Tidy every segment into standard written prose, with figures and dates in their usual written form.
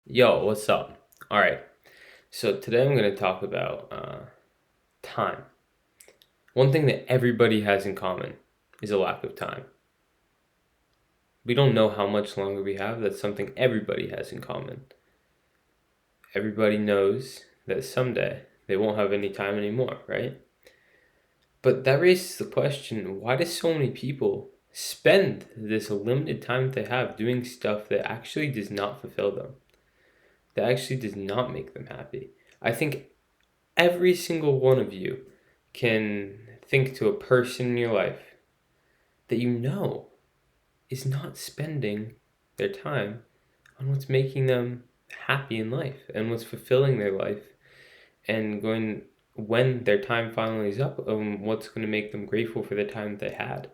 Yo, what's up? All right, so today I'm going to talk about time. One thing that everybody has in common is a lack of time. We don't know how much longer we have. That's something everybody has in common. Everybody knows that someday they won't have any time anymore, right? But that raises the question, why do so many people spend this limited time that they have doing stuff that actually does not fulfill them, that actually does not make them happy? I think every single one of you can think to a person in your life that you know is not spending their time on what's making them happy in life and what's fulfilling their life and going when their time finally is up, what's going to make them grateful for the time that they had.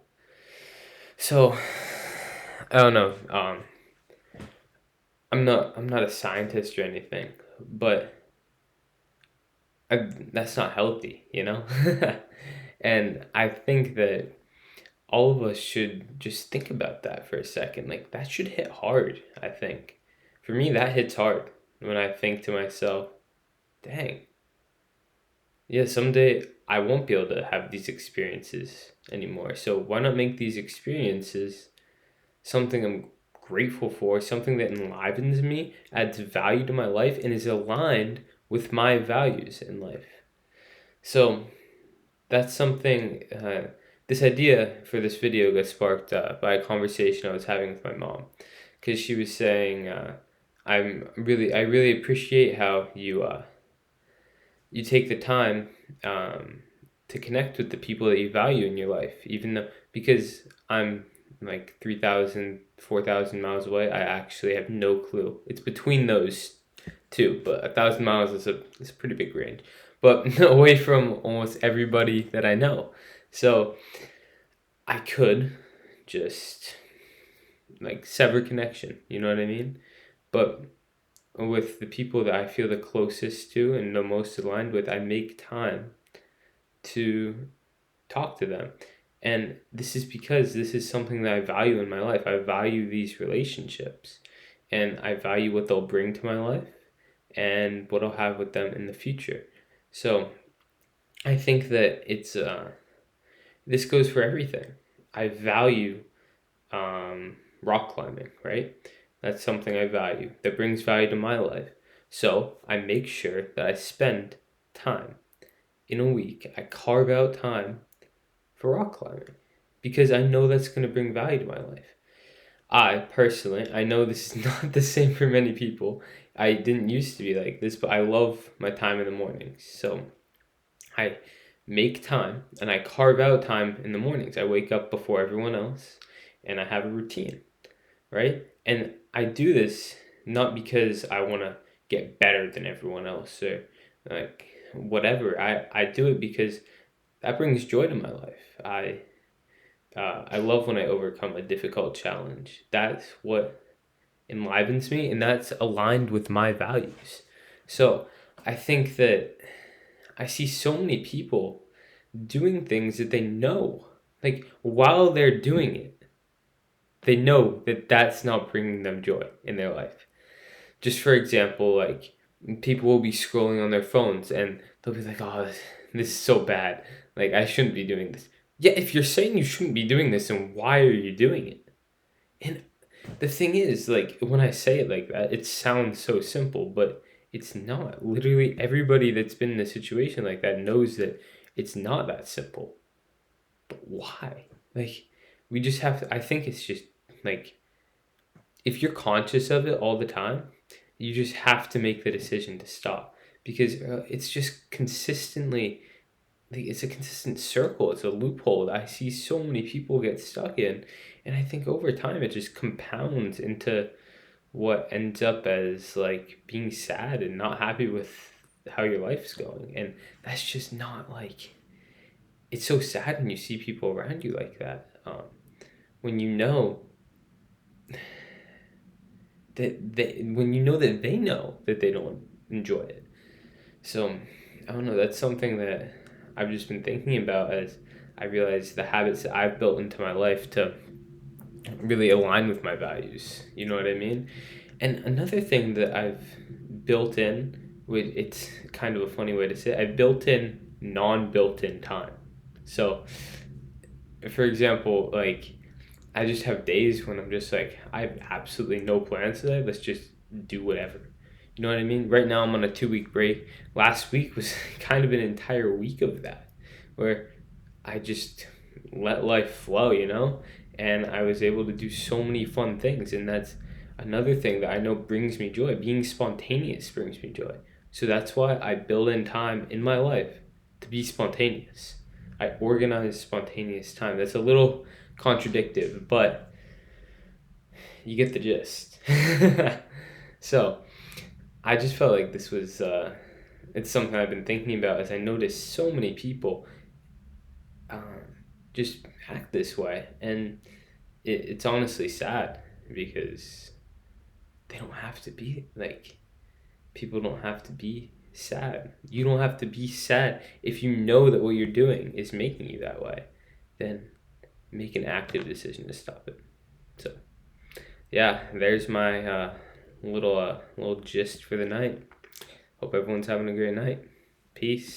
So I don't know. I'm not a scientist or anything, but that's not healthy, you know. And I think that all of us should just think about that for a second. Like, that should hit hard, I think. For me, that hits hard when I think to myself, dang, yeah, someday I won't be able to have these experiences anymore. So why not make these experiences something I'm grateful for, something that enlivens me, adds value to my life, and is aligned with my values in life? So that's something. This idea for this video got sparked by a conversation I was having with my mom, because she was saying, I really appreciate how you take the time to connect with the people that you value in your life, even though because I'm like 3,000, 4,000 miles away. I actually have no clue. It's between those two, but 1,000 miles is a pretty big range. But away from almost everybody that I know. So I could just like sever connection, you know what I mean? But with the people that I feel the closest to and the most aligned with, I make time to talk to them. And this is because this is something that I value in my life. I value these relationships and I value what they'll bring to my life and what I'll have with them in the future. So I think that this goes for everything. I value rock climbing, right? That's something I value that brings value to my life. So I make sure that I spend time in a week. I carve out time for rock climbing because I know that's going to bring value to my life. I personally, I know this is not the same for many people. I didn't used to be like this, but I love my time in the mornings. So I make time and I carve out time in the mornings. I wake up before everyone else and I have a routine, right? And I do this not because I want to get better than everyone else or like whatever. I do it because that brings joy to my life. I love when I overcome a difficult challenge. That's what enlivens me, and that's aligned with my values. So I think that I see so many people doing things that they know, like while they're doing it, they know that that's not bringing them joy in their life. Just for example, like people will be scrolling on their phones and they'll be like, "Oh, this is so bad. Like I shouldn't be doing this." Yeah, if you're saying you shouldn't be doing this, then why are you doing it? And the thing is, like when I say it like that, it sounds so simple, but it's not. Literally everybody that's been in a situation like that knows that it's not that simple. But why? Like we just have to I think it's just like if you're conscious of it all the time, you just have to make the decision to stop because it's just consistently like it's a consistent circle. It's a loophole that I see so many people get stuck in, and I think over time it just compounds into what ends up as like being sad and not happy with how your life's going, and that's just not like it's so sad when you see people around you like that. When you know when you know that they know that they don't enjoy it. So I don't know. That's something that I've just been thinking about as I realize the habits that I've built into my life to really align with my values. You know what I mean? And another thing that I've built in, with it's kind of a funny way to say it, I built in non-built in time. So, for example, like I just have days when I'm just like, I have absolutely no plans today. Let's just do whatever. You know what I mean? Right now I'm on a 2 week break. Last week was kind of an entire week of that, where I just let life flow, you know? And I was able to do so many fun things. And that's another thing that I know brings me joy. Being spontaneous brings me joy. So that's why I build in time in my life to be spontaneous. I organize spontaneous time. That's a little contradictive, but you get the gist. So I just felt like this was, it's something I've been thinking about as I notice so many people um, just act this way. And it's honestly sad because they don't have to be like, people don't have to be sad. You don't have to be sad if you know that what you're doing is making you that way. Then make an active decision to stop it. So yeah, there's my little gist for the night. Hope everyone's having a great night. Peace.